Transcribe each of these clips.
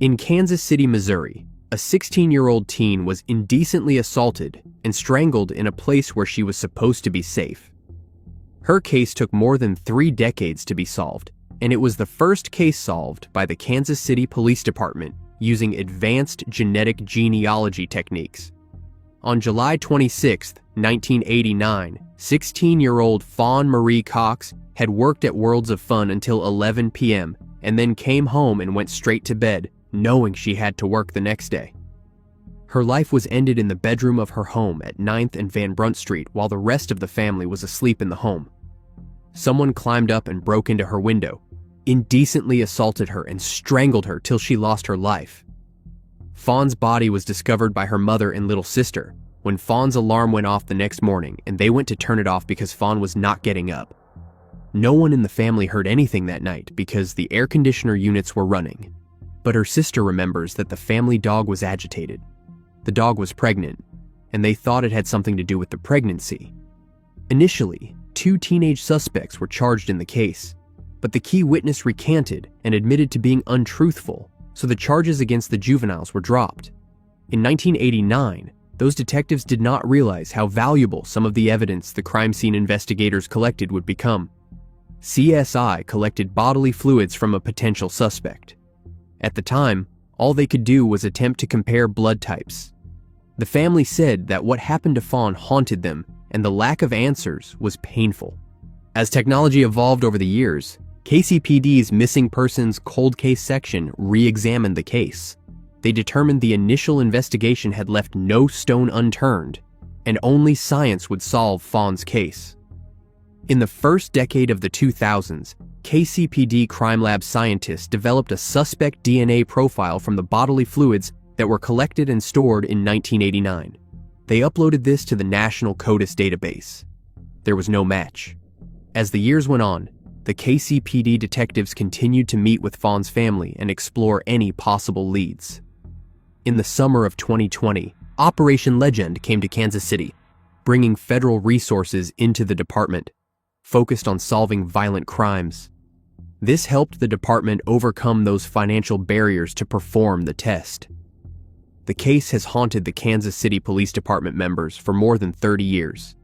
In Kansas City, Missouri, a 16-year-old teen was indecently assaulted and strangled in a place where she was supposed to be safe. Her case took more than 3 decades to be solved, and it was the first case solved by the Kansas City Police Department using advanced genetic genealogy techniques. On July 26, 1989, 16-year-old Fawn Marie Cox had worked at Worlds of Fun until 11 p.m. and then came home and went straight to bed, knowing she had to work the next day. Her life was ended in the bedroom of her home at 9th and Van Brunt Street while the rest of the family was asleep in the home. Someone climbed up and broke into her window, indecently assaulted her, and strangled her till she lost her life. Fawn's body was discovered by her mother and little sister when Fawn's alarm went off the next morning, and they went to turn it off because Fawn was not getting up. No one in the family heard anything that night because the air conditioner units were running. But her sister remembers that the family dog was agitated. The dog was pregnant, and they thought it had something to do with the pregnancy. Initially, 2 teenage suspects were charged in the case, but the key witness recanted and admitted to being untruthful, so the charges against the juveniles were dropped. In 1989, those detectives did not realize how valuable some of the evidence the crime scene investigators collected would become. CSI collected bodily fluids from a potential suspect. At the time, all they could do was attempt to compare blood types. The family said that what happened to Fawn haunted them, and the lack of answers was painful. As technology evolved over the years, KCPD's Missing Persons Cold Case section re-examined the case. They determined the initial investigation had left no stone unturned, and only science would solve Fawn's case. In the first decade of the 2000s, KCPD Crime Lab scientists developed a suspect DNA profile from the bodily fluids that were collected and stored in 1989. They uploaded this to the National CODIS database. There was no match. As the years went on, the KCPD detectives continued to meet with Fawn's family and explore any possible leads. In the summer of 2020, Operation Legend came to Kansas City, bringing federal resources into the department, focused on solving violent crimes. This helped the department overcome those financial barriers to perform the test. The case has haunted the Kansas City Police Department members for more than 30 years.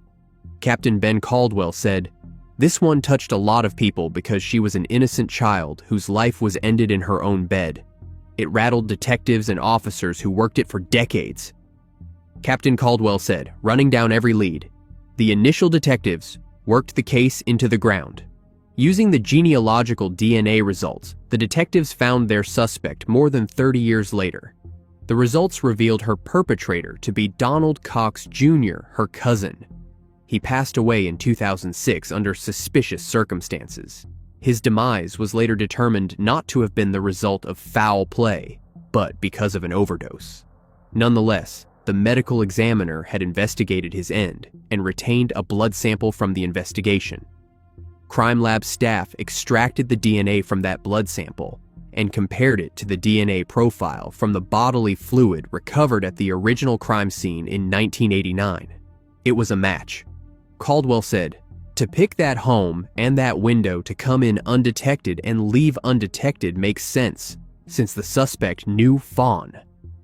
Captain Ben Caldwell said, "This one touched a lot of people because she was an innocent child whose life was ended in her own bed. It rattled detectives and officers who worked it for decades." Captain Caldwell said, running down every lead, "The initial detectives worked the case into the ground. Using the genealogical DNA results, the detectives found their suspect more than 30 years later. The results revealed her perpetrator to be Donald Cox Jr., her cousin. He passed away in 2006 under suspicious circumstances. His demise was later determined not to have been the result of foul play, but because of an overdose. Nonetheless, the medical examiner had investigated his end and retained a blood sample from the investigation. Crime Lab staff extracted the DNA from that blood sample and compared it to the DNA profile from the bodily fluid recovered at the original crime scene in 1989. It was a match. Caldwell said, "To pick that home and that window to come in undetected and leave undetected makes sense, since the suspect knew Fawn."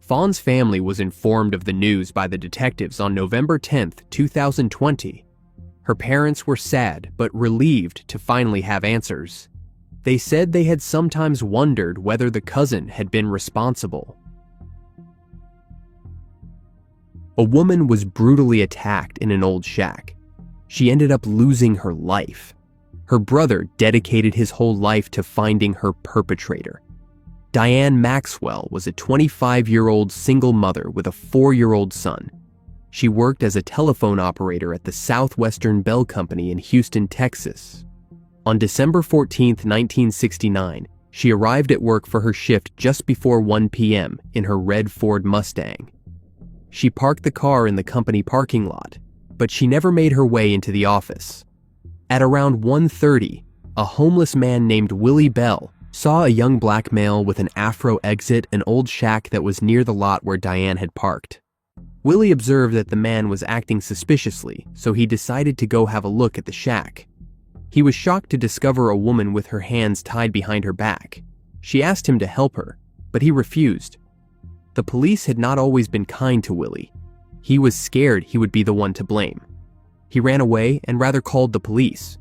Fawn's family was informed of the news by the detectives on November 10, 2020. Her parents were sad but relieved to finally have answers. They said they had sometimes wondered whether the cousin had been responsible. A woman was brutally attacked in an old shack. She ended up losing her life. Her brother dedicated his whole life to finding her perpetrator. Diane Maxwell was a 25-year-old single mother with a 4-year-old son. She worked as a telephone operator at the Southwestern Bell Company in Houston, Texas. On December 14, 1969, she arrived at work for her shift just before 1 p.m. in her red Ford Mustang. She parked the car in the company parking lot, but she never made her way into the office. At around 1:30, a homeless man named Willie Bell saw a young black male with an afro exit an old shack that was near the lot where Diane had parked. Willie observed that the man was acting suspiciously, so he decided to go have a look at the shack. He was shocked to discover a woman with her hands tied behind her back. She asked him to help her, but he refused. The police had not always been kind to Willie. He was scared he would be the one to blame. He ran away and rather called the police.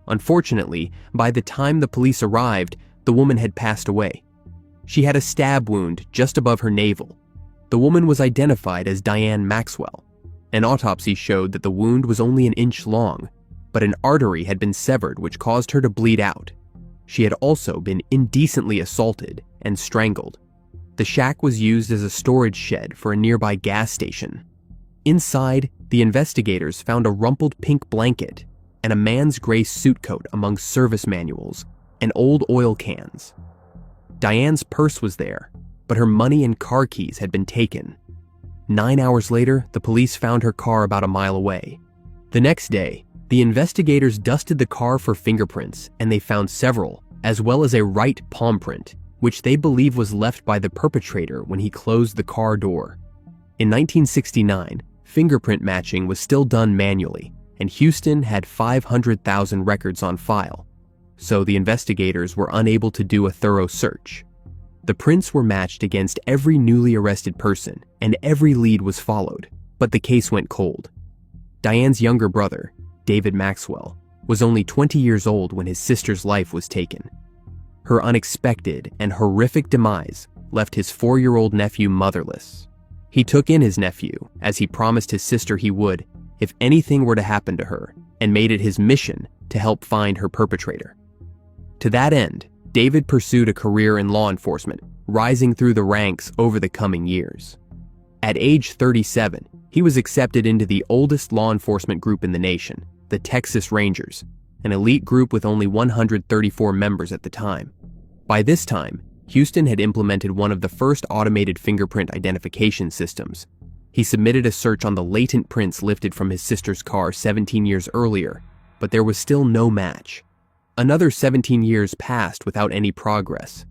Unfortunately, by the time the police arrived, the woman had passed away. She had a stab wound just above her navel. The woman was identified as Diane Maxwell. An autopsy showed that the wound was only an inch long, but an artery had been severed which caused her to bleed out. She had also been indecently assaulted and strangled. The shack was used as a storage shed for a nearby gas station. Inside, the investigators found a rumpled pink blanket and a man's gray suit coat among service manuals and old oil cans. Diane's purse was there, but her money and car keys had been taken. 9 hours later, the police found her car about a mile away. The next day, the investigators dusted the car for fingerprints, and they found several, as well as a right palm print, which they believe was left by the perpetrator when he closed the car door. In 1969, fingerprint matching was still done manually, and Houston had 500,000 records on file, so the investigators were unable to do a thorough search. The prints were matched against every newly arrested person, and every lead was followed, but the case went cold. Diane's younger brother, David Maxwell, was only 20 years old when his sister's life was taken. Her unexpected and horrific demise left his 4-year-old nephew motherless. He took in his nephew, as he promised his sister he would, if anything were to happen to her, and made it his mission to help find her perpetrator. To that end, David pursued a career in law enforcement, rising through the ranks over the coming years. At age 37, he was accepted into the oldest law enforcement group in the nation, the Texas Rangers, an elite group with only 134 members at the time. By this time, Houston had implemented one of the first automated fingerprint identification systems. He submitted a search on the latent prints lifted from his sister's car 17 years earlier, but there was still no match. Another 17 years passed without any progress.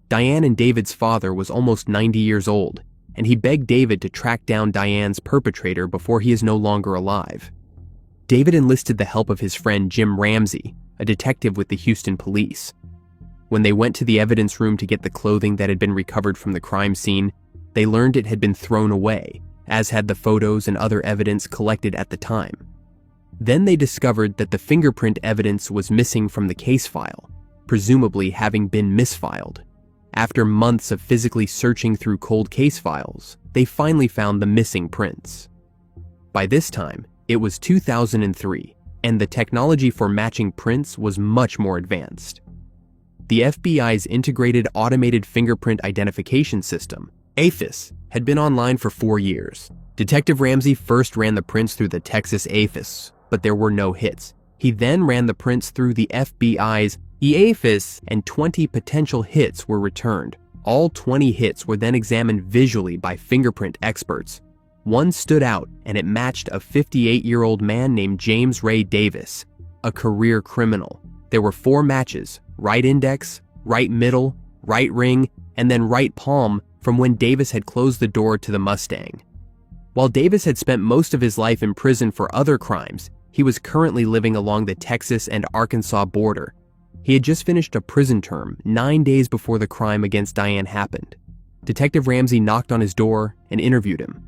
Diane and David's father was almost 90 years old, and he begged David to track down Diane's perpetrator before he is no longer alive. David enlisted the help of his friend Jim Ramsey, a detective with the Houston police. When they went to the evidence room to get the clothing that had been recovered from the crime scene, they learned it had been thrown away, as had the photos and other evidence collected at the time. Then they discovered that the fingerprint evidence was missing from the case file, presumably having been misfiled. After months of physically searching through cold case files, they finally found the missing prints. By this time, it was 2003, and the technology for matching prints was much more advanced. The FBI's Integrated Automated Fingerprint Identification System, AFIS, had been online for 4 years. Detective Ramsey first ran the prints through the Texas AFIS, but there were no hits. He then ran the prints through the FBI's EAFIS, and 20 potential hits were returned. All 20 hits were then examined visually by fingerprint experts. One stood out, and it matched a 58-year-old man named James Ray Davis, a career criminal. There were 4 matches: right index, right middle, right ring, and then right palm from when Davis had closed the door to the Mustang. While Davis had spent most of his life in prison for other crimes, he was currently living along the Texas and Arkansas border. He had just finished a prison term 9 days before the crime against Diane happened. Detective Ramsey knocked on his door and interviewed him.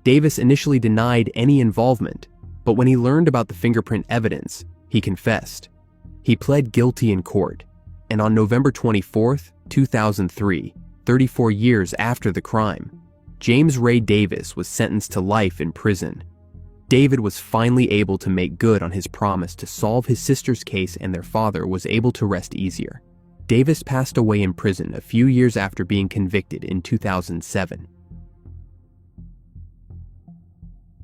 Davis initially denied any involvement, but when he learned about the fingerprint evidence, he confessed. He pled guilty in court, and on November 24, 2003, 34 years after the crime, James Ray Davis was sentenced to life in prison. David was finally able to make good on his promise to solve his sister's case, and their father was able to rest easier. Davis passed away in prison a few years after being convicted in 2007.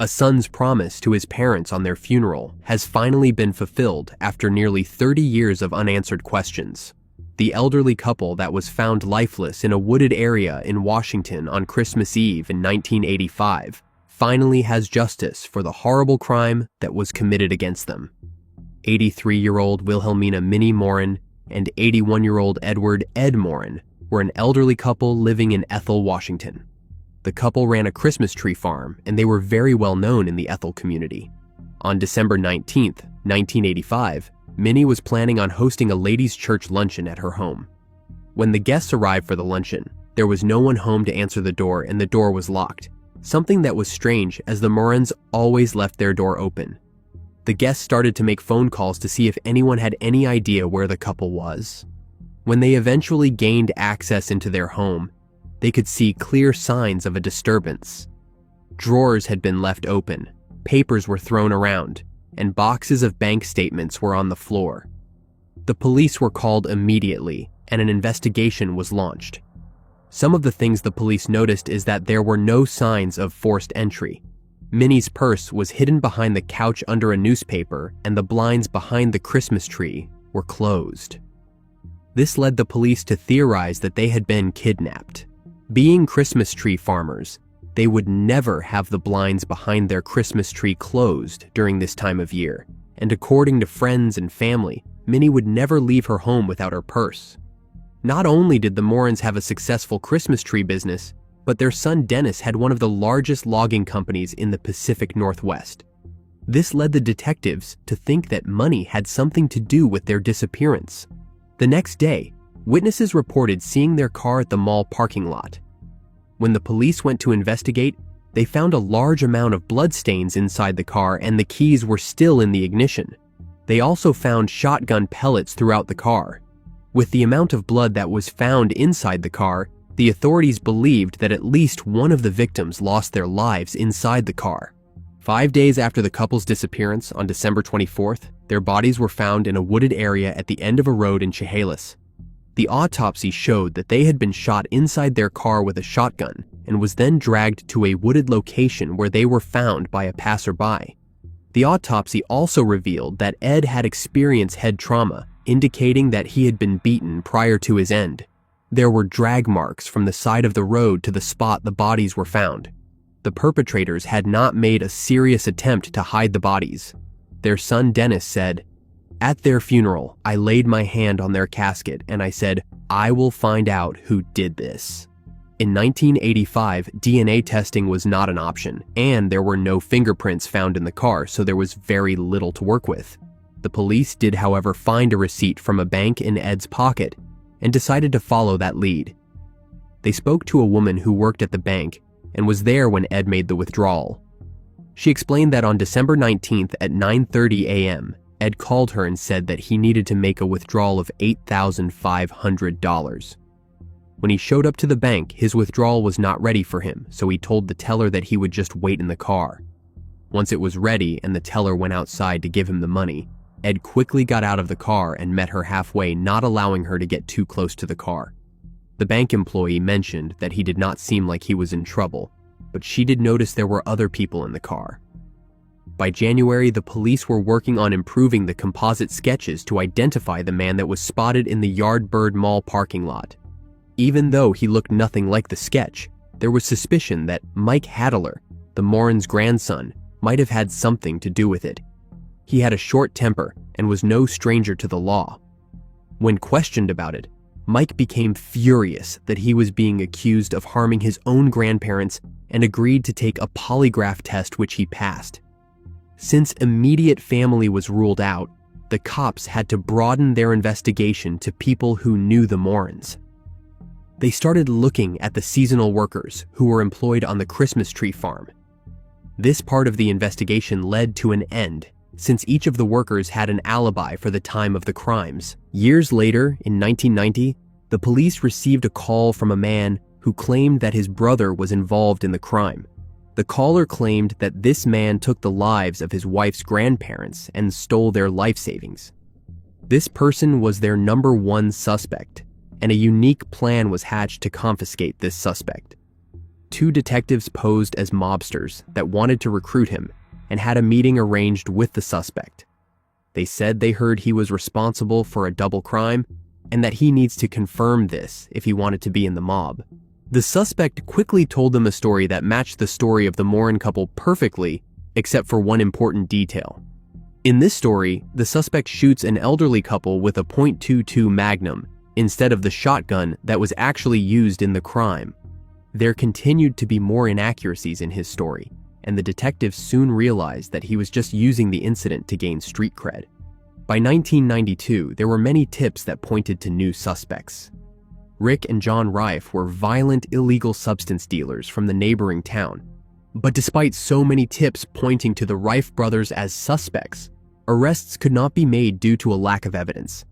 A son's promise to his parents on their funeral has finally been fulfilled after nearly 30 years of unanswered questions. The elderly couple that was found lifeless in a wooded area in Washington on Christmas Eve in 1985 finally has justice for the horrible crime that was committed against them. 83-year-old Wilhelmina Minnie Maurin and 81-year-old Edward Ed Maurin were an elderly couple living in Ethel, Washington. The couple ran a Christmas tree farm, and they were very well known in the Ethel community. On December 19, 1985, Minnie was planning on hosting a ladies' church luncheon at her home. When the guests arrived for the luncheon, There was no one home to answer the door, and the door was locked, something that was strange as the Maurins always left their door open. The guests started to make phone calls to see if anyone had any idea where the couple was. When they eventually gained access into their home, they could see clear signs of a disturbance. Drawers had been left open, papers were thrown around, and boxes of bank statements were on the floor. The police were called immediately, and an investigation was launched. Some of the things the police noticed is that there were no signs of forced entry. Minnie's purse was hidden behind the couch under a newspaper, and the blinds behind the Christmas tree were closed. This led the police to theorize that they had been kidnapped. Being Christmas tree farmers, they would never have the blinds behind their Christmas tree closed during this time of year, and according to friends and family, Minnie would never leave her home without her purse. Not only did the Maurins have a successful Christmas tree business, but their son Dennis had one of the largest logging companies in the Pacific Northwest. This led the detectives to think that money had something to do with their disappearance. The next day, witnesses reported seeing their car at the mall parking lot. When the police went to investigate, they found a large amount of bloodstains inside the car, and the keys were still in the ignition. They also found shotgun pellets throughout the car. With the amount of blood that was found inside the car, the authorities believed that at least one of the victims lost their lives inside the car. 5 days after the couple's disappearance, on December 24th, their bodies were found in a wooded area at the end of a road in Chehalis. The autopsy showed that they had been shot inside their car with a shotgun and was then dragged to a wooded location where they were found by a passerby. The autopsy also revealed that Ed had experienced head trauma, indicating that he had been beaten prior to his end. There were drag marks from the side of the road to the spot the bodies were found. The perpetrators had not made a serious attempt to hide the bodies. Their son Dennis said, "At their funeral, I laid my hand on their casket and I said, I will find out who did this." In 1985, DNA testing was not an option, and there were no fingerprints found in the car, so there was very little to work with. The police did, however, find a receipt from a bank in Ed's pocket and decided to follow that lead. They spoke to a woman who worked at the bank and was there when Ed made the withdrawal. She explained that on December 19th at 9:30 a.m., Ed called her and said that he needed to make a withdrawal of $8,500. When he showed up to the bank, his withdrawal was not ready for him, so he told the teller that he would just wait in the car. Once it was ready and the teller went outside to give him the money, Ed quickly got out of the car and met her halfway, not allowing her to get too close to the car. The bank employee mentioned that he did not seem like he was in trouble, but she did notice there were other people in the car. By January, the police were working on improving the composite sketches to identify the man that was spotted in the Yardbird Mall parking lot. Even though he looked nothing like the sketch, there was suspicion that Mike Hattler, the Maurins' grandson, might have had something to do with it. He had a short temper and was no stranger to the law. When questioned about it, Mike became furious that he was being accused of harming his own grandparents and agreed to take a polygraph test, which he passed. Since immediate family was ruled out, the cops had to broaden their investigation to people who knew the Maurins. They started looking at the seasonal workers who were employed on the Christmas tree farm. This part of the investigation led to an end, since each of the workers had an alibi for the time of the crimes. Years later, in 1990, the police received a call from a man who claimed that his brother was involved in the crime. The caller claimed that this man took the lives of his wife's grandparents and stole their life savings. This person was their number one suspect, and a unique plan was hatched to confiscate this suspect. 2 detectives posed as mobsters that wanted to recruit him and had a meeting arranged with the suspect. They said they heard he was responsible for a double crime and that he needs to confirm this if he wanted to be in the mob. The suspect quickly told them a story that matched the story of the Maurin couple perfectly, except for one important detail. In this story, the suspect shoots an elderly couple with a .22 Magnum instead of the shotgun that was actually used in the crime. There continued to be more inaccuracies in his story, and the detectives soon realized that he was just using the incident to gain street cred. By 1992, there were many tips that pointed to new suspects. Rick and John Rife were violent illegal substance dealers from the neighboring town. But despite so many tips pointing to the Rife brothers as suspects, arrests could not be made due to a lack of evidence.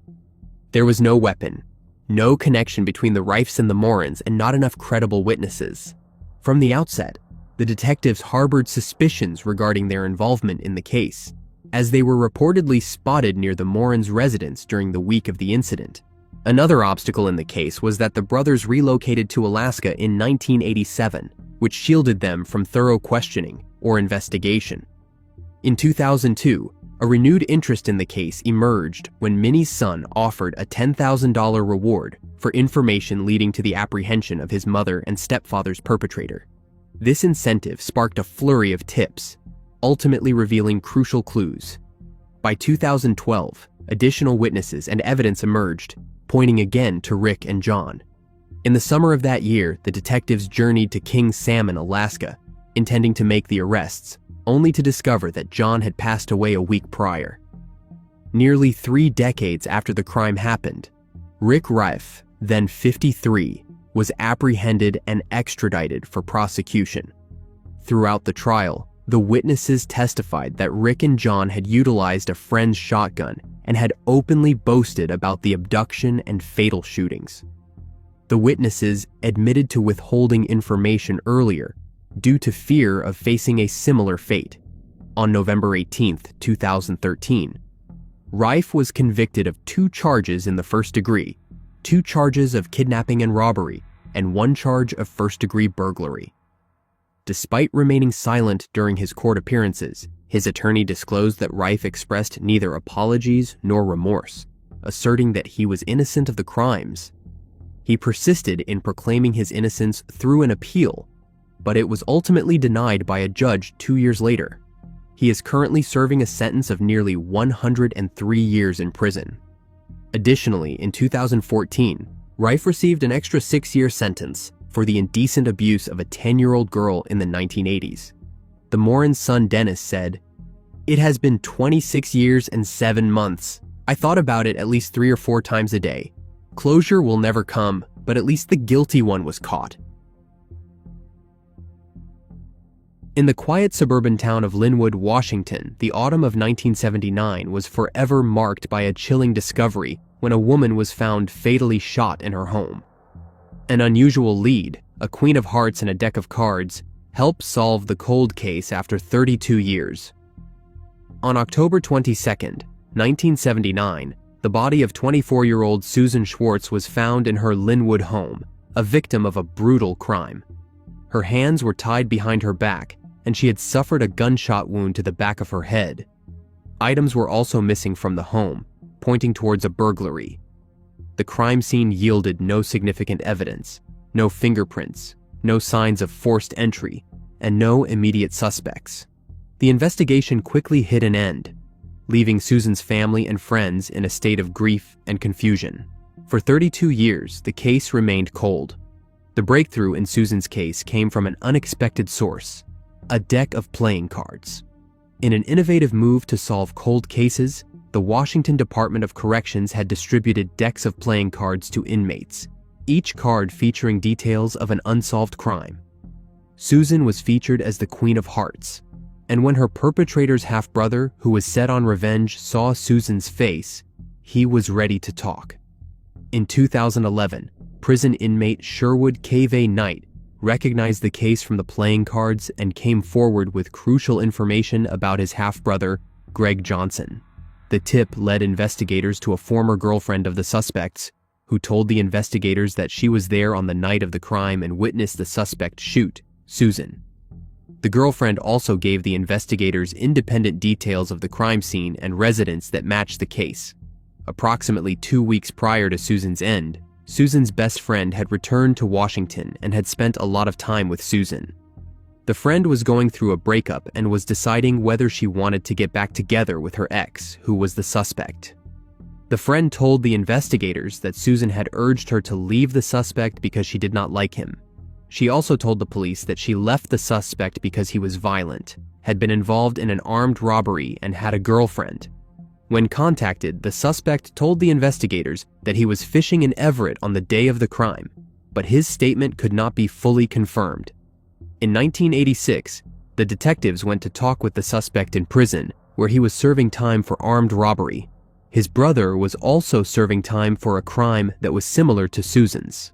There was no weapon, no connection between the Rifes and the Maurins, and not enough credible witnesses. From the outset, the detectives harbored suspicions regarding their involvement in the case, as they were reportedly spotted near the Maurins' residence during the week of the incident. Another obstacle in the case was that the brothers relocated to Alaska in 1987, which shielded them from thorough questioning or investigation. In 2002, a renewed interest in the case emerged when Minnie's son offered a $10,000 reward for information leading to the apprehension of his mother and stepfather's perpetrator. This incentive sparked a flurry of tips, ultimately revealing crucial clues. By 2012, additional witnesses and evidence emerged, pointing again to Rick and John. In the summer of that year, the detectives journeyed to King Salmon, Alaska, intending to make the arrests, only to discover that John had passed away a week prior. Nearly 3 decades after the crime happened, Rick Rife, then 53, was apprehended and extradited for prosecution. Throughout the trial, the witnesses testified that Rick and John had utilized a friend's shotgun and had openly boasted about the abduction and fatal shootings. The witnesses admitted to withholding information earlier due to fear of facing a similar fate. On November 18, 2013, Rife was convicted of 2 charges in the first degree, 2 charges of kidnapping and robbery, and 1 charge of first-degree burglary. Despite remaining silent during his court appearances, his attorney disclosed that Rife expressed neither apologies nor remorse, asserting that he was innocent of the crimes. He persisted in proclaiming his innocence through an appeal, but it was ultimately denied by a judge 2 years later. He is currently serving a sentence of nearly 103 years in prison. Additionally, in 2014, Rife received an extra 6-year sentence for the indecent abuse of a 10-year-old girl in the 1980s. The Maurin's son Dennis said, "It has been 26 years and 7 months. I thought about it at least 3 or 4 times a day. Closure will never come, but at least the guilty one was caught." In the quiet suburban town of Linwood, Washington, the autumn of 1979 was forever marked by a chilling discovery when a woman was found fatally shot in her home. An unusual lead, a queen of hearts and a deck of cards, helped solve the cold case after 32 years. On October 22, 1979, the body of 24-year-old Susan Schwarz was found in her Linwood home, a victim of a brutal crime. Her hands were tied behind her back, and she had suffered a gunshot wound to the back of her head. Items were also missing from the home, pointing towards a burglary. The crime scene yielded no significant evidence, no fingerprints, no signs of forced entry, and no immediate suspects. The investigation quickly hit an end, leaving Susan's family and friends in a state of grief and confusion. For 32 years, the case remained cold. The breakthrough in Susan's case came from an unexpected source: a deck of playing cards. In an innovative move to solve cold cases, the Washington Department of Corrections had distributed decks of playing cards to inmates, each card featuring details of an unsolved crime. Susan was featured as the Queen of Hearts, and when her perpetrator's half-brother, who was set on revenge, saw Susan's face, he was ready to talk. In 2011, prison inmate Sherwood Cave Knight recognized the case from the playing cards and came forward with crucial information about his half-brother, Greg Johnson. The tip led investigators to a former girlfriend of the suspects, who told the investigators that she was there on the night of the crime and witnessed the suspect shoot Susan. The girlfriend also gave the investigators independent details of the crime scene and residents that matched the case. Approximately 2 weeks prior to Susan's end, Susan's best friend had returned to Washington and had spent a lot of time with Susan. The friend was going through a breakup and was deciding whether she wanted to get back together with her ex, who was the suspect. The friend told the investigators that Susan had urged her to leave the suspect because she did not like him. She also told the police that she left the suspect because he was violent, had been involved in an armed robbery, and had a girlfriend. When contacted, the suspect told the investigators that he was fishing in Everett on the day of the crime, but his statement could not be fully confirmed. In 1986, the detectives went to talk with the suspect in prison, where he was serving time for armed robbery. His brother was also serving time for a crime that was similar to Susan's.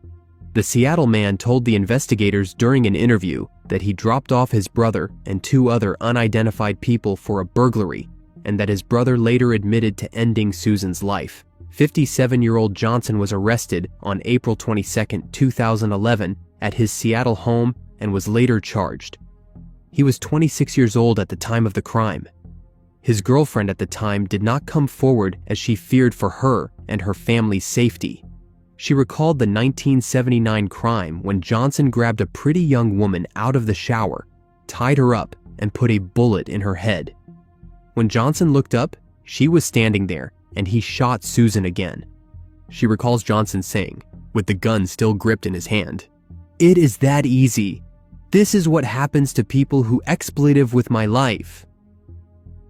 The Seattle man told the investigators during an interview that he dropped off his brother and two other unidentified people for a burglary, and that his brother later admitted to ending Susan's life. 57-year-old Johnson was arrested on April 22, 2011 at his Seattle home and was later charged. He was 26 years old at the time of the crime. His girlfriend at the time did not come forward as she feared for her and her family's safety. She recalled the 1979 crime when Johnson grabbed a pretty young woman out of the shower, tied her up, and put a bullet in her head. When Johnson looked up, she was standing there, and he shot Susan again. She recalls Johnson saying, with the gun still gripped in his hand, "It is that easy. This is what happens to people who expletive with my life."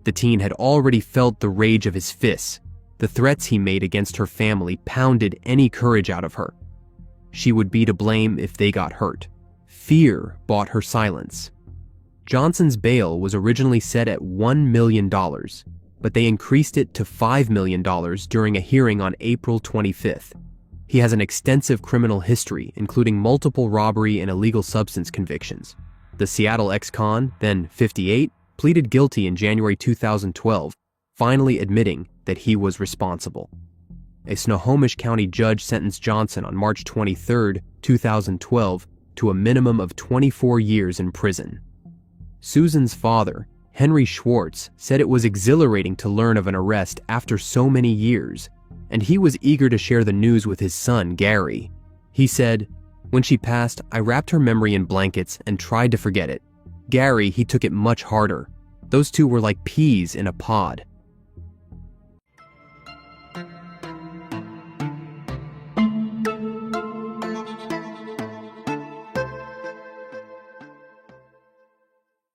The teen had already felt the rage of his fists. The threats he made against her family pounded any courage out of her. She would be to blame if they got hurt. Fear bought her silence. Johnson's bail was originally set at $1 million, but they increased it to $5 million during a hearing on April 25th. He has an extensive criminal history, including multiple robbery and illegal substance convictions. The Seattle ex-con, then 58, pleaded guilty in January 2012, finally admitting that he was responsible. A Snohomish County judge sentenced Johnson on March 23, 2012, to a minimum of 24 years in prison. Susan's father, Henry Schwarz, said it was exhilarating to learn of an arrest after so many years, and he was eager to share the news with his son, Gary. He said, "When she passed, I wrapped her memory in blankets and tried to forget it. Gary, he took it much harder. Those two were like peas in a pod.